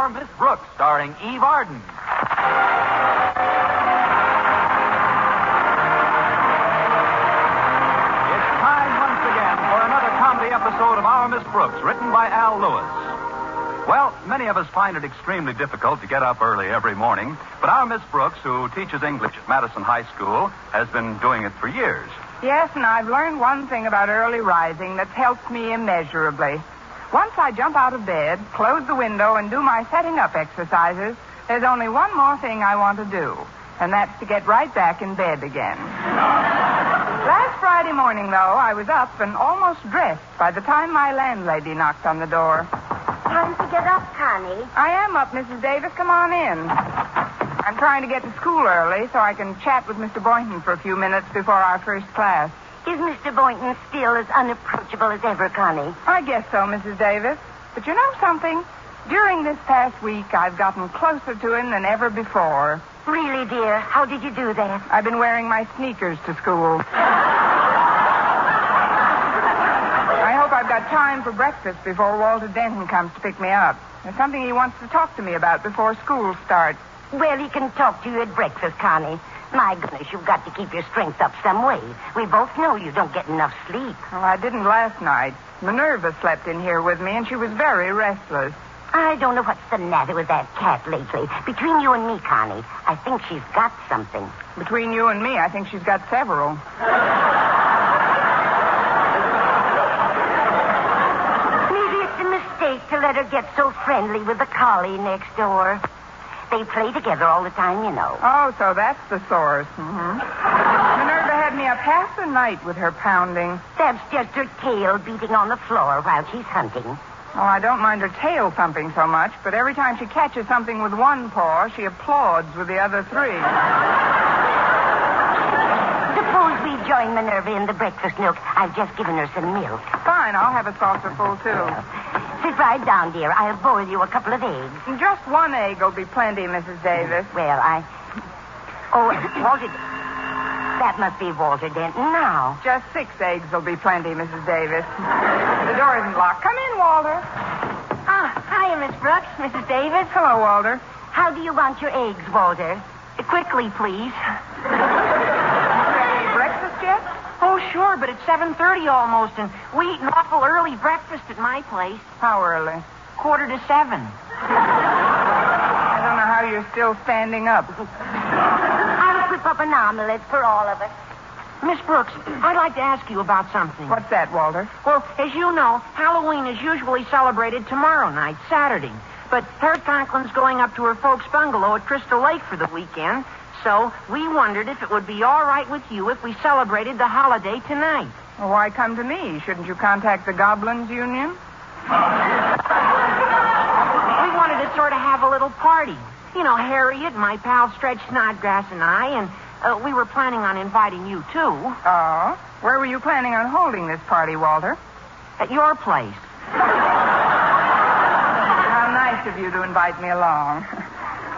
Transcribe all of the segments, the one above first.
Our Miss Brooks, starring Eve Arden. It's time once again for another comedy episode of Our Miss Brooks, written by Al Lewis. Well, many of us find it extremely difficult to get up early every morning, but our Miss Brooks, who teaches English at Madison High School, has been doing it for years. Yes, and I've learned one thing about early rising that's helped me immeasurably. Once I jump out of bed, close the window, and do my setting up exercises, there's only one more thing I want to do, and that's to get right back in bed again. Last Friday morning, though, I was up and almost dressed by the time my landlady knocked on the door. Time to get up, Connie. I am up, Mrs. Davis. Come on in. I'm trying to get to school early so I can chat with Mr. Boynton for a few minutes before our first class. Is Mr. Boynton still as unapproachable as ever, Connie? I guess so, Mrs. Davis. But you know something? During this past week, I've gotten closer to him than ever before. Really, dear? How did you do that? I've been wearing my sneakers to school. I hope I've got time for breakfast before Walter Denton comes to pick me up. There's something he wants to talk to me about before school starts. Well, he can talk to you at breakfast, Connie. My goodness, you've got to keep your strength up some way. We both know you don't get enough sleep. Well, I didn't last night. Minerva slept in here with me, and she was very restless. I don't know what's the matter with that cat lately. Between you and me, Connie, I think she's got something. Between you and me, I think she's got several. Maybe it's a mistake to let her get so friendly with the collie next door. They play together all the time, you know. Oh, so that's the source. Mm-hmm. Minerva had me up half the night with her pounding. That's just her tail beating on the floor while she's hunting. Oh, I don't mind her tail thumping so much, but every time she catches something with one paw, she applauds with the other three. Suppose we join Minerva in the breakfast nook. I've just given her some milk. Fine, I'll have a saucer full, too. Sit right down, dear. I'll boil you a couple of eggs. Just one egg will be plenty, Mrs. Davis. Well, Oh, Walter... That must be Walter Denton now. Just 6 eggs will be plenty, Mrs. Davis. The door isn't locked. Come in, Walter. Hiya, Miss Brooks, Mrs. Davis. Hello, Walter. How do you want your eggs, Walter? Quickly, please. Ready breakfast yet? Oh, sure, but it's 7:30 almost, and we eat an awful early breakfast at my place. How early? 7:15. I don't know how you're still standing up. I'll whip up an omelet for all of us. Miss Brooks, I'd like to ask you about something. What's that, Walter? Well, as you know, Halloween is usually celebrated tomorrow night, Saturday. But Harriet Conklin's going up to her folks' bungalow at Crystal Lake for the weekend, so we wondered if it would be all right with you if we celebrated the holiday tonight. Well, why come to me? Shouldn't you contact the Goblins Union? We wanted to sort of have a little party. You know, Harriet, my pal Stretch Snodgrass, and I, and we were planning on inviting you, too. Oh? Where were you planning on holding this party, Walter? At your place. How nice of you to invite me along.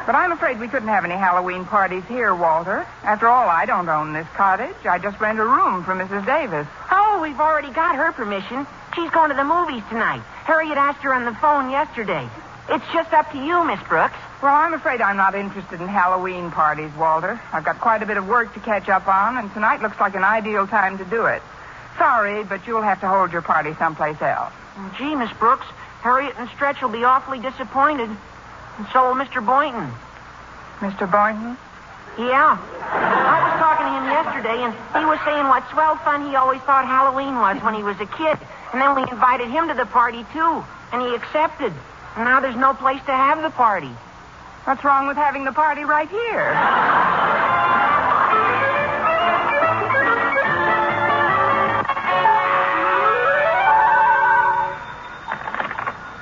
But I'm afraid we couldn't have any Halloween parties here, Walter. After all, I don't own this cottage. I just rent a room for Mrs. Davis. Oh, we've already got her permission. She's going to the movies tonight. Harriet asked her on the phone yesterday. It's just up to you, Miss Brooks. Well, I'm afraid I'm not interested in Halloween parties, Walter. I've got quite a bit of work to catch up on, and tonight looks like an ideal time to do it. Sorry, but you'll have to hold your party someplace else. Gee, Miss Brooks, Harriet and Stretch will be awfully disappointed. And so will Mr. Boynton. Mr. Boynton? Yeah. I was talking to him yesterday, and he was saying what swell fun he always thought Halloween was when he was a kid. And then we invited him to the party, too. And he accepted. And now there's no place to have the party. What's wrong with having the party right here?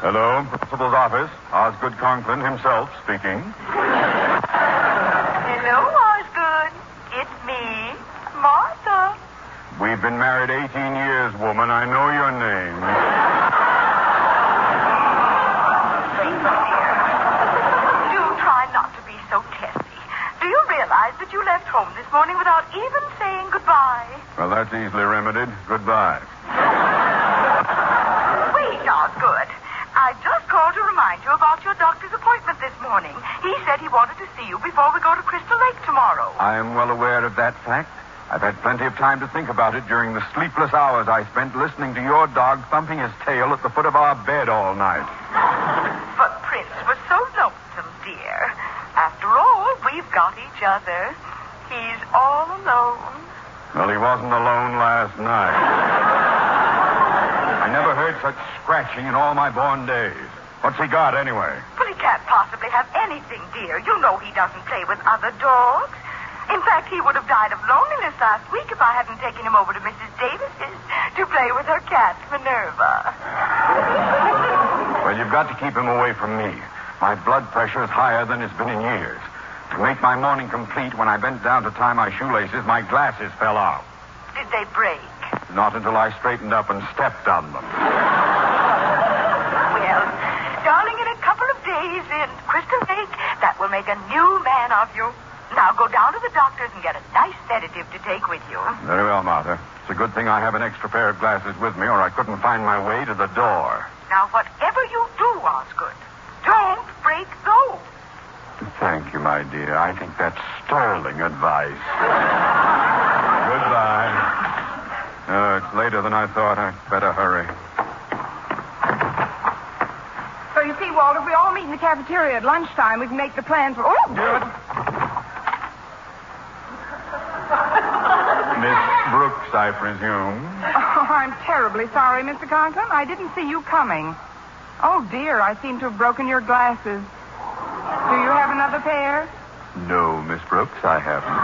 Hello, Principal's office. Osgood Conklin himself speaking. Hello, Osgood. It's me, Martha. We've been married 18 years, woman. I know your name. Do try not to be so testy. Do you realize that you left home this morning without even saying goodbye? Well, that's easily remedied. Goodbye. Wait, Osgood. I just called to remind you about your doctor's appointment He said he wanted to see you before we go to Crystal Lake tomorrow. I am well aware of that fact. I've had plenty of time to think about it during the sleepless hours I spent listening to your dog thumping his tail at the foot of our bed all night. But Prince was so lonesome, dear. After all, we've got each other. He's all alone. Well, he wasn't alone last night. I never heard such scratching in all my born days. What's he got, anyway? Well, he can't possibly have anything, dear. You know he doesn't play with other dogs. In fact, he would have died of loneliness last week if I hadn't taken him over to Mrs. Davis's to play with her cat, Minerva. Well, you've got to keep him away from me. My blood pressure is higher than it's been in years. To make my morning complete, when I bent down to tie my shoelaces, my glasses fell out. Did they break? Not until I straightened up and stepped on them. Well, darling, in a couple of days in Crystal Lake, that will make a new man of you. Now go down to the doctor's and get a nice sedative to take with you. Very well, Martha. It's a good thing I have an extra pair of glasses with me, or I couldn't find my way to the door. Now, whatever you do, Osgood, don't break those. Thank you, my dear. I think that's sterling advice. Goodbye. It's later than I thought. I'd better hurry. So you see, Walter, if we all meet in the cafeteria at lunchtime, we can make the plans for... Oh! Good. Miss Brooks, I presume. Oh, I'm terribly sorry, Mr. Conklin. I didn't see you coming. Oh, dear, I seem to have broken your glasses. Do you have another pair? No, Miss Brooks, I haven't.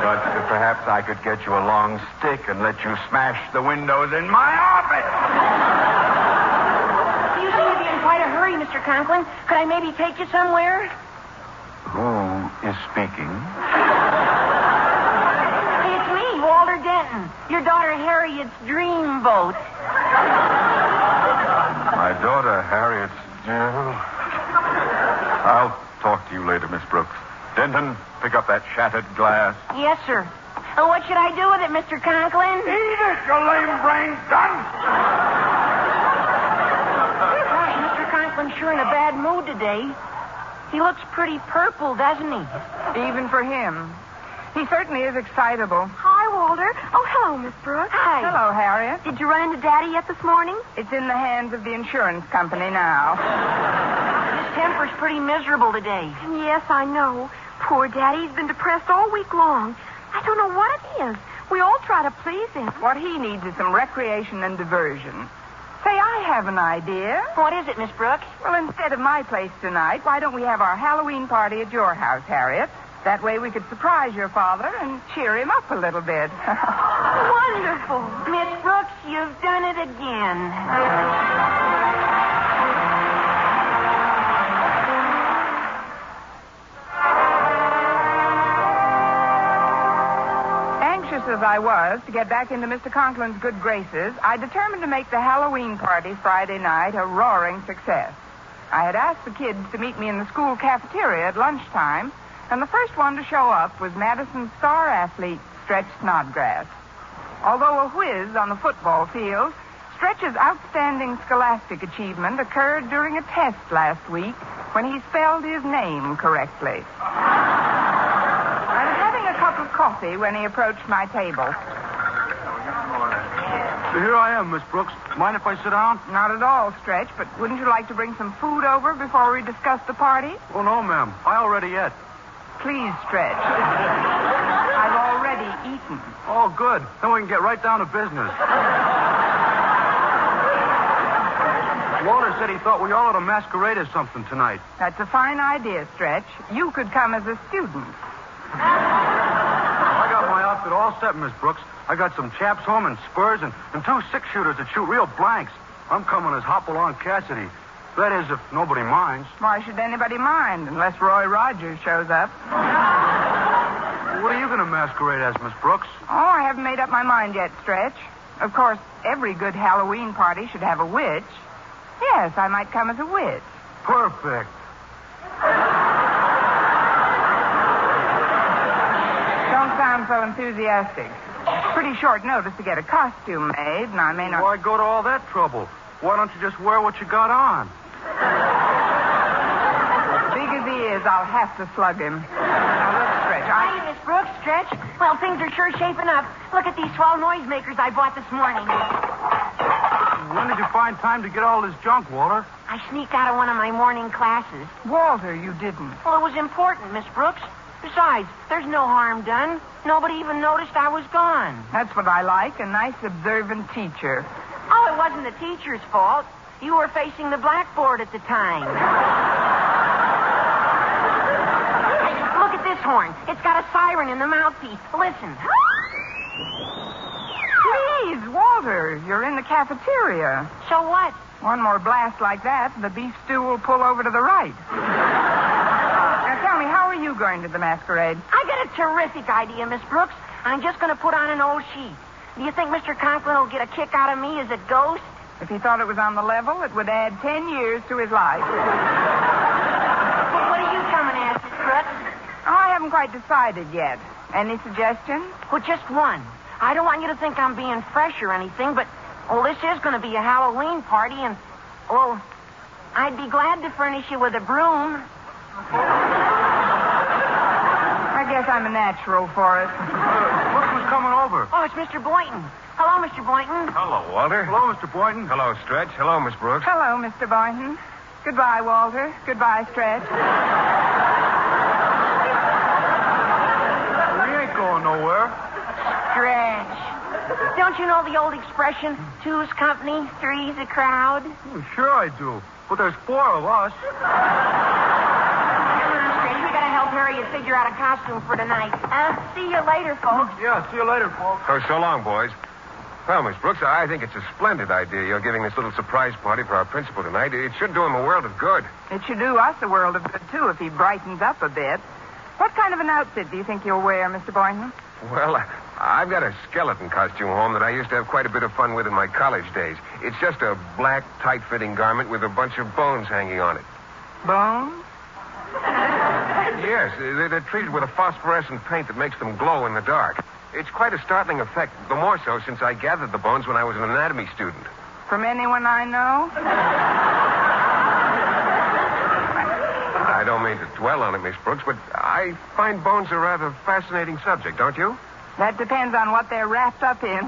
But perhaps I could get you a long stick and let you smash the windows in my office. You seem to be in quite a hurry, Mr. Conklin. Could I maybe take you somewhere? Who is speaking? Hey, it's me, Walter Denton. Your daughter Harriet's dream boat. My daughter, Harriet's dear. I'll talk to you later, Miss Brooks. Denton, pick up that shattered glass. Yes, sir. What should I do with it, Mr. Conklin? Eat it, you lame-brained dunce! Gosh, Mr. Conklin's sure in a bad mood today. He looks pretty purple, doesn't he? Even for him. He certainly is excitable. Hi, Walter. Oh, hello, Miss Brooks. Hi. Hello, Harriet. Did you run into Daddy yet this morning? It's in the hands of the insurance company now. His temper's pretty miserable today. Yes, I know. Poor Daddy's been depressed all week long. I don't know what it is. We all try to please him. What he needs is some recreation and diversion. Say, I have an idea. What is it, Miss Brooks? Well, instead of my place tonight, why don't we have our Halloween party at your house, Harriet? That way we could surprise your father and cheer him up a little bit. Wonderful. Miss Brooks, you've done it again. Anxious as I was to get back into Mr. Conklin's good graces, I determined to make the Halloween party Friday night a roaring success. I had asked the kids to meet me in the school cafeteria at lunchtime, and the first one to show up was Madison's star athlete, Stretch Snodgrass. Although a whiz on the football field, Stretch's outstanding scholastic achievement occurred during a test last week when he spelled his name correctly. I was having a cup of coffee when he approached my table. Here I am, Miss Brooks. Mind if I sit down? Not at all, Stretch, but wouldn't you like to bring some food over before we discuss the party? Oh, no, ma'am. I already ate. Please, Stretch. I've already eaten. Oh, good. Then we can get right down to business. Walter said he thought we all ought to masquerade as something tonight. That's a fine idea, Stretch. You could come as a student. I got my outfit all set, Miss Brooks. I got some chaps home and spurs and 2 6-shooters that shoot real blanks. I'm coming as Hopalong Cassidy. That is, if nobody minds. Why should anybody mind, unless Roy Rogers shows up? What are you going to masquerade as, Miss Brooks? Oh, I haven't made up my mind yet, Stretch. Of course, every good Halloween party should have a witch. Yes, I might come as a witch. Perfect. Don't sound so enthusiastic. Pretty short notice to get a costume made, and I may not... Why go to all that trouble? Why don't you just wear what you got on? big as he is, I'll have to slug him. Now, let's stretch. Hi, Miss Brooks. Stretch. Well, things are sure shaping up. Look at these swell noisemakers I bought this morning. When did you find time to get all this junk, Walter? I sneaked out of one of my morning classes. Walter, you didn't. Well, it was important, Miss Brooks. Besides, there's no harm done. Nobody even noticed I was gone. That's what I like, a nice observant teacher. Oh, it wasn't the teacher's fault. You were facing the blackboard at the time. Hey, look at this horn. It's got a siren in the mouthpiece. Listen. Please, Walter, you're in the cafeteria. So what? One more blast like that, and the beef stew will pull over to the right. Now, tell me, how are you going to the masquerade? I got a terrific idea, Miss Brooks. I'm just going to put on an old sheet. Do you think Mr. Conklin will get a kick out of me as a ghost? If he thought it was on the level, it would add 10 years to his life. Well, what are you coming as, Miss Brooks? I haven't quite decided yet. Any suggestions? Well, just one. I don't want you to think I'm being fresh or anything, but, well, this is going to be a Halloween party, and, well, I'd be glad to furnish you with a broom. I guess I'm a natural for it. Look who's coming over. Oh, it's Mr. Boynton. Hello, Mr. Boynton. Hello, Walter. Hello, Mr. Boynton. Hello, Stretch. Hello, Miss Brooks. Hello, Mr. Boynton. Goodbye, Walter. Goodbye, Stretch. We ain't going nowhere. Stretch. Don't you know the old expression, two's company, three's a crowd? Oh, sure I do. But there's 4 of us. Come on, Stretch. We gotta help Harriet figure out a costume for tonight. See you later, folks. Yeah, see you later, folks. Oh, so long, boys. Well, Miss Brooks, I think it's a splendid idea you're giving this little surprise party for our principal tonight. It should do him a world of good. It should do us a world of good, too, if he brightens up a bit. What kind of an outfit do you think you'll wear, Mr. Boynton? Well, I've got a skeleton costume home that I used to have quite a bit of fun with in my college days. It's just a black, tight-fitting garment with a bunch of bones hanging on it. Bones? Yes, they're treated with a phosphorescent paint that makes them glow in the dark. It's quite a startling effect, the more so since I gathered the bones when I was an anatomy student. From anyone I know? I don't mean to dwell on it, Miss Brooks, but I find bones a rather fascinating subject, don't you? That depends on what they're wrapped up in. Yes.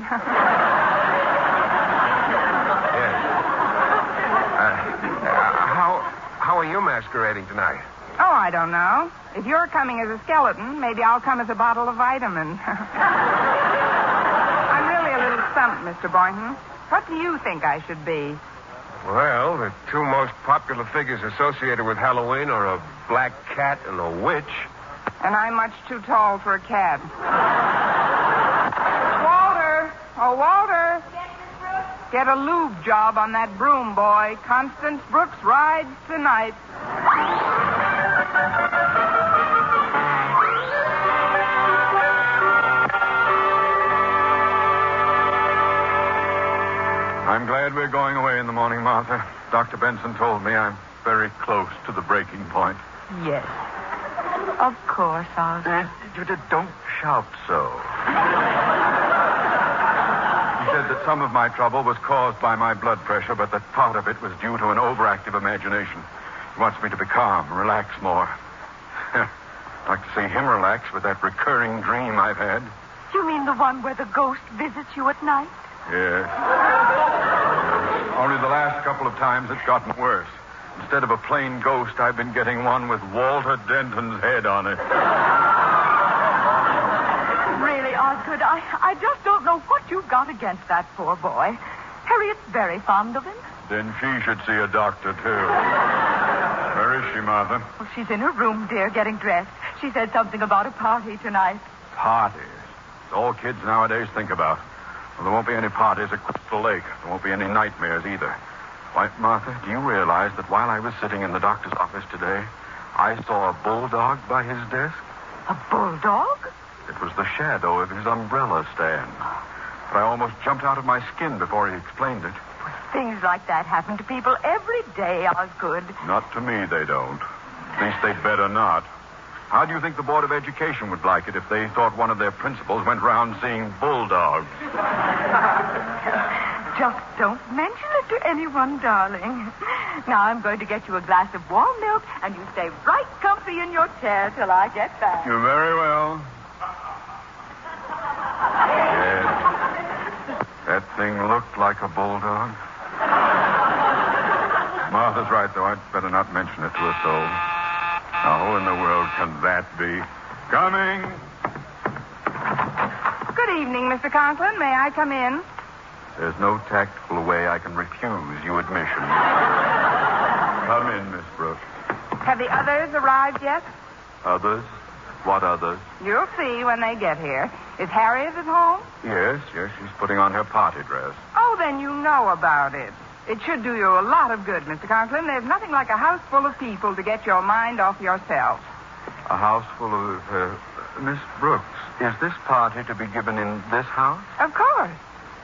How are you masquerading tonight? Oh, I don't know. If you're coming as a skeleton, maybe I'll come as a bottle of vitamins. I'm really a little stumped, Mr. Boynton. What do you think I should be? Well, the 2 most popular figures associated with Halloween are a black cat and a witch. And I'm much too tall for a cat. Walter! Oh, Walter! Yes, Miss Brooks? Get a lube job on that broom, boy. Constance Brooks rides tonight. I'm glad we're going away in the morning, Martha. Dr. Benson told me I'm very close to the breaking point. Yes. Of course, Osgood. Don't shout so. He said that some of my trouble was caused by my blood pressure, but that part of it was due to an overactive imagination. He wants me to be calm, relax more. I'd like to see him relax with that recurring dream I've had. You mean the one where the ghost visits you at night? Yes. Only the last couple of times it's gotten worse. Instead of a plain ghost, I've been getting one with Walter Denton's head on it. Really, Osgood, I just don't know what you've got against that poor boy. Harriet's very fond of him. Then she should see a doctor, too. Where is she, Martha? Well, she's in her room, dear, getting dressed. She said something about a party tonight. Parties. It's all kids nowadays think about. Well, there won't be any parties at Crystal Lake. There won't be any nightmares either. Why, Martha, do you realize that while I was sitting in the doctor's office today, I saw a bulldog by his desk? A bulldog? It was the shadow of his umbrella stand. But I almost jumped out of my skin before he explained it. Well, things like that happen to people every day, Osgood. Not to me, they don't. At least they'd better not. How do you think the Board of Education would like it if they thought one of their principals went round seeing bulldogs? Just don't mention it to anyone, darling. Now I'm going to get you a glass of warm milk, and you stay right comfy in your chair till I get back. You're very well. Yes. That thing looked like a bulldog. Martha's right, though. I'd better not mention it to a soul. Now, who in the world can that be? Coming. Good evening, Mr. Conklin. May I come in? There's no tactful way I can refuse you admission. Come in, Miss Brooks. Have the others arrived yet? Others? What others? You'll see when they get here. Is Harriet at home? Yes, she's putting on her party dress. Oh, then you know about it. It should do you a lot of good, Mr. Conklin. There's nothing like a house full of people to get your mind off yourself. A house full of... Miss Brooks, is this party to be given in this house? Of course.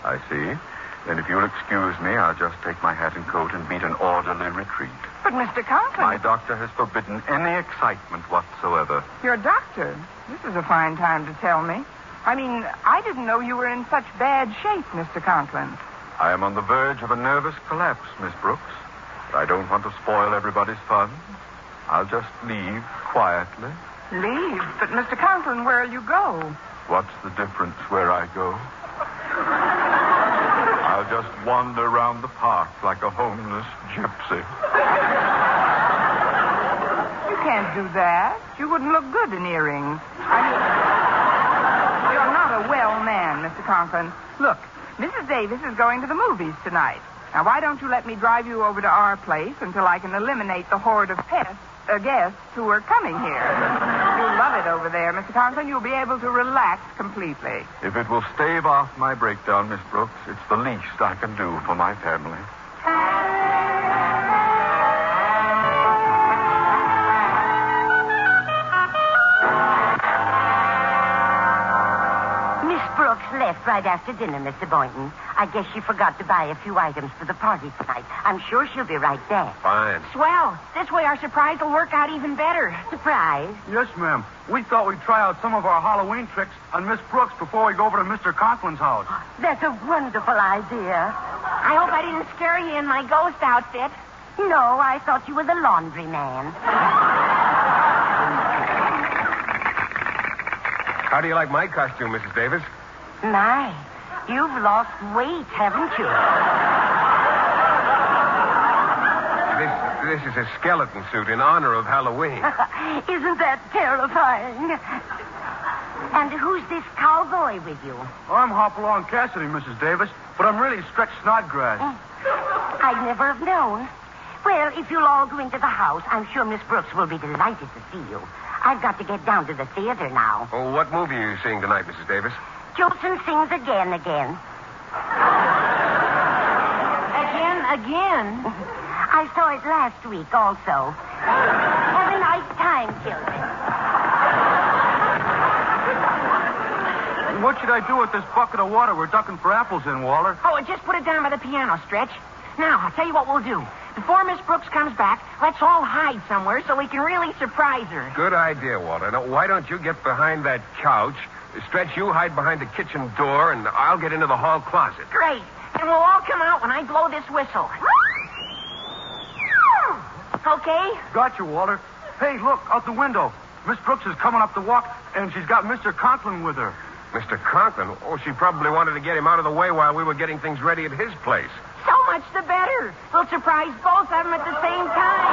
I see. Then if you'll excuse me, I'll just take my hat and coat and beat an orderly retreat. But, Mr. Conklin... My doctor has forbidden any excitement whatsoever. Your doctor? This is a fine time to tell me. I mean, I didn't know you were in such bad shape, Mr. Conklin. I am on the verge of a nervous collapse, Miss Brooks. But I don't want to spoil everybody's fun. I'll just leave quietly. Leave? But, Mr. Conklin, where'll you go? What's the difference where I go? I'll just wander around the park like a homeless gypsy. You can't do that. You wouldn't look good in earrings. You're not a well man, Mr. Conklin. Look, Mrs. Davis is going to the movies tonight. Now, why don't you let me drive you over to our place until I can eliminate the horde of guests who are coming here. You'll love it over there, Mr. Conklin. You'll be able to relax completely. If it will stave off my breakdown, Miss Brooks, it's the least I can do for my family. Brooks left right after dinner, Mr. Boynton. I guess she forgot to buy a few items for the party tonight. I'm sure she'll be right back. Fine. Swell. This way our surprise will work out even better. Surprise? Yes, ma'am. We thought we'd try out some of our Halloween tricks on Miss Brooks before we go over to Mr. Conklin's house. That's a wonderful idea. I hope I didn't scare you in my ghost outfit. No, I thought you were the laundry man. How do you like my costume, Mrs. Davis? My, you've lost weight, haven't you? This is a skeleton suit in honor of Halloween. Isn't that terrifying? And who's this cowboy with you? I'm Hopalong Cassidy, Mrs. Davis, but I'm really Stretch Snodgrass. I'd never have known. Well, if you'll all go into the house, I'm sure Miss Brooks will be delighted to see you. I've got to get down to the theater now. Oh, what movie are you seeing tonight, Mrs. Davis? Jolson Sings Again. Again? I saw it last week also. Have a nice time, children. What should I do with this bucket of water we're ducking for apples in, Walter? Oh, just put it down by the piano, Stretch. Now, I'll tell you what we'll do. Before Miss Brooks comes back, let's all hide somewhere so we can really surprise her. Good idea, Walter. Now, why don't you get behind that couch? Stretch, you hide behind the kitchen door, and I'll get into the hall closet. Great. And we'll all come out when I blow this whistle. Okay? Got you, Walter. Hey, look, out the window. Miss Brooks is coming up the walk, and she's got Mr. Conklin with her. Mr. Conklin? Oh, she probably wanted to get him out of the way while we were getting things ready at his place. So much the better. We'll surprise both of them at the same time.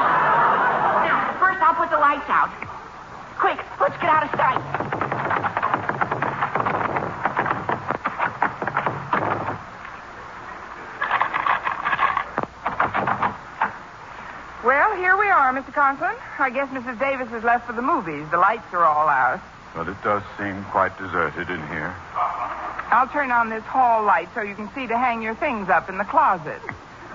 Now, first I'll put the lights out. Quick, let's get out of sight. Well, here we are, Mr. Conklin. I guess Mrs. Davis has left for the movies. The lights are all out. But it does seem quite deserted in here. I'll turn on this hall light so you can see to hang your things up in the closet.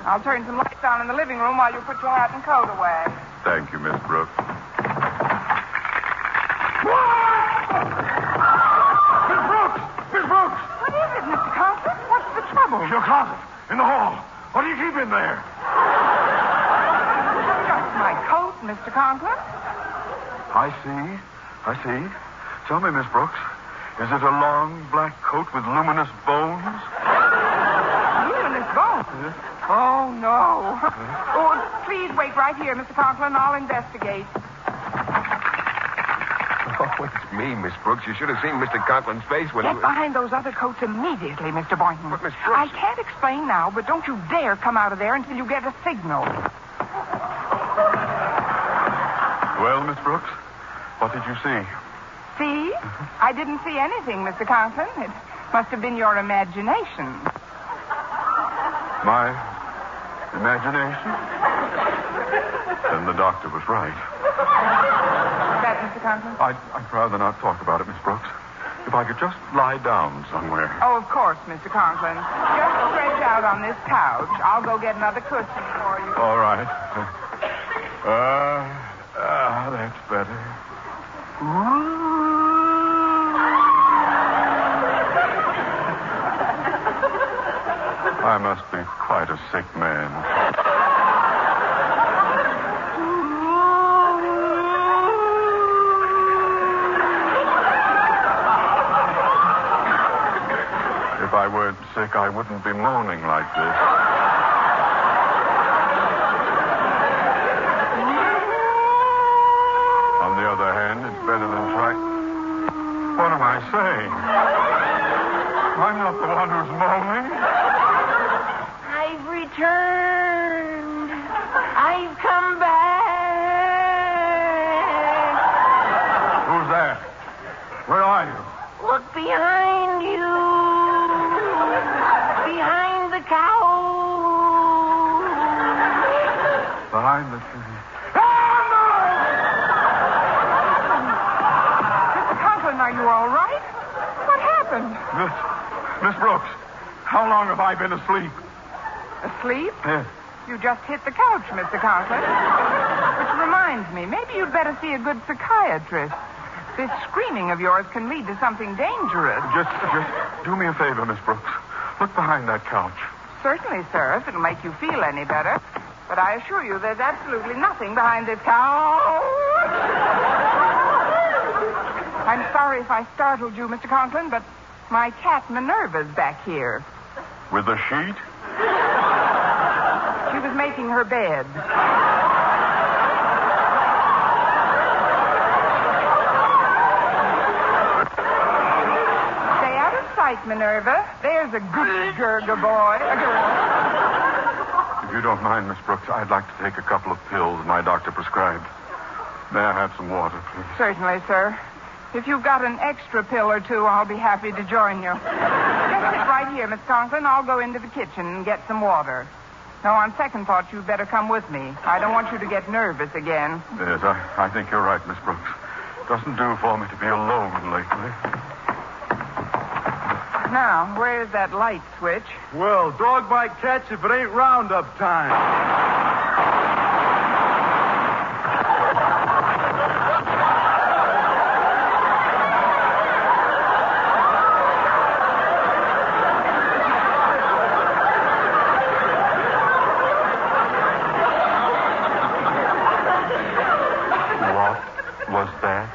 I'll turn some lights on in the living room while you put your hat and coat away. Thank you, Miss Brooks. Miss Brooks! Miss Brooks! What is it, Mr. Conklin? What's the trouble? Your closet. In the hall. What do you keep in there? Just my coat, Mr. Conklin. I see. Tell me, Miss Brooks, is it a long black coat with luminous bones? Luminous Bones? Oh, no. Oh, please wait right here, Mr. Conklin. I'll investigate. Oh, it's me, Miss Brooks. You should have seen Mr. Conklin's face when Get behind those other coats immediately, Mr. Boynton. But, Miss Brooks... I can't explain now, but don't you dare come out of there until you get a signal. Well, Miss Brooks, what did you see? See? I didn't see anything, Mr. Conklin. It must have been your imagination. My imagination? Then the doctor was right. That, Mr. Conklin? I'd rather not talk about it, Miss Brooks. If I could just lie down somewhere. Oh, of course, Mr. Conklin. Just stretch out on this couch. I'll go get another cushion for you. All right. That's better. I must be quite a sick man. If I weren't sick, I wouldn't be moaning like this. On the other hand, it's better than trying. What am I saying? I'm not the one who's moaning. I've returned. I've come back. Who's there? Where are you? Look behind you. Behind the couch. Behind the... Mr. Conklin, are you all right? What happened? Miss Brooks, how long have I been asleep? Asleep? Yes. You just hit the couch, Mr. Conklin. Which reminds me, maybe you'd better see a good psychiatrist. This screaming of yours can lead to something dangerous. Just do me a favor, Miss Brooks. Look behind that couch. Certainly, sir, if it'll make you feel any better. But I assure you there's absolutely nothing behind this couch. I'm sorry if I startled you, Mr. Conklin, but my cat Minerva's back here. With the sheet? She was making her bed. Stay out of sight, Minerva. There's a good Gerga boy. A girl. If you don't mind, Miss Brooks, I'd like to take a couple of pills my doctor prescribed. May I have some water, please? Certainly, sir. If you've got an extra pill or two, I'll be happy to join you. Just sit right here, Miss Conklin. I'll go into the kitchen and get some water. No, on second thought, you'd better come with me. I don't want you to get nervous again. Yes, I think you're right, Miss Brooks. Doesn't do for me to be alone lately. Now, where's that light switch? Well, dog bite cats if it ain't roundup time. What was that?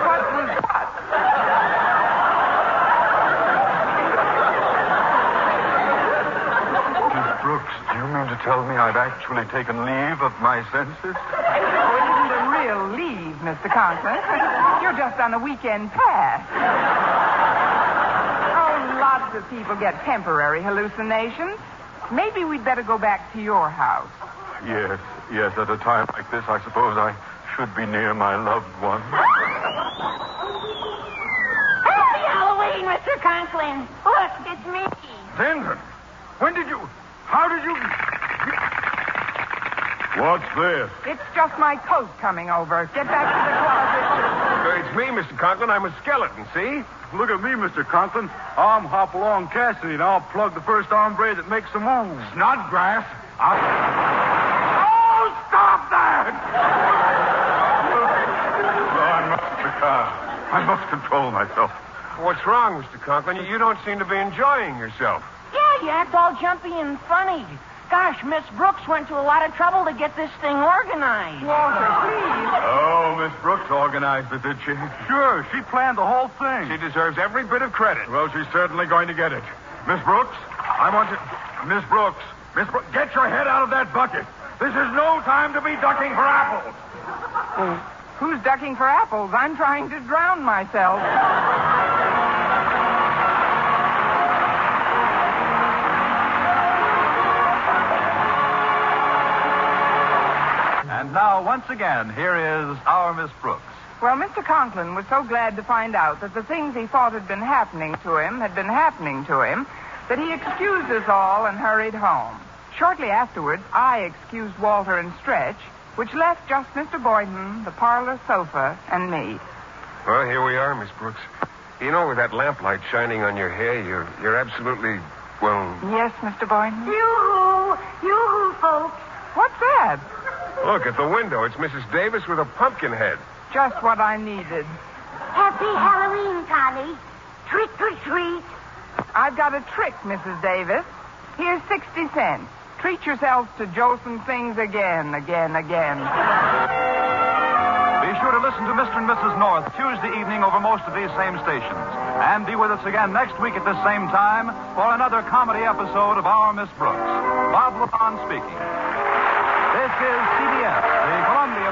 What was that? Miss Brooks, do you mean to tell me I've actually taken leave of my senses? Oh, it isn't a real leave, Mr. Conklin. You're just on a weekend pass. Oh, lots of people get temporary hallucinations. Maybe we'd better go back to your house. Yes. At a time like this, I suppose I should be near my loved one. Happy Halloween, Mr. Conklin. Look, it's me. Denton, how did you... What's this? It's just my coat coming over. Get back to the closet. It's me, Mr. Conklin. I'm a skeleton, see? Look at me, Mr. Conklin. I'm Hopalong Cassidy, and I'll plug the first hombre that makes a move. Snodgrass. Oh, stop that! I must control myself. What's wrong, Mr. Conklin? You don't seem to be enjoying yourself. Yeah, you act all jumpy and funny. Gosh, Miss Brooks went to a lot of trouble to get this thing organized. Walter, please. Oh, Miss Brooks organized it, did she? Sure, she planned the whole thing. She deserves every bit of credit. Well, she's certainly going to get it. Miss Brooks, I want to... Miss Brooks, get your head out of that bucket. This is no time to be ducking for apples. Who's ducking for apples? I'm trying to drown myself. And now, once again, here is our Miss Brooks. Well, Mr. Conklin was so glad to find out that the things he thought had been happening to him had been happening to him that he excused us all and hurried home. Shortly afterwards, I excused Walter and Stretch, which left just Mr. Boynton, the parlor sofa, and me. Well, here we are, Miss Brooks. You know, with that lamplight shining on your hair, you're absolutely, well... Yes, Mr. Boynton? Yoo-hoo! Yoo-hoo, folks. What's that? Look, at the window, it's Mrs. Davis with a pumpkin head. Just what I needed. Happy Halloween, Connie. Trick or treat. I've got a trick, Mrs. Davis. Here's 60 cents. Treat yourselves to Jolson Sings again. Be sure to listen to Mr. and Mrs. North Tuesday evening over most of these same stations. And be with us again next week at this same time for another comedy episode of Our Miss Brooks. Bob LeBon speaking. This is CBS, the Columbia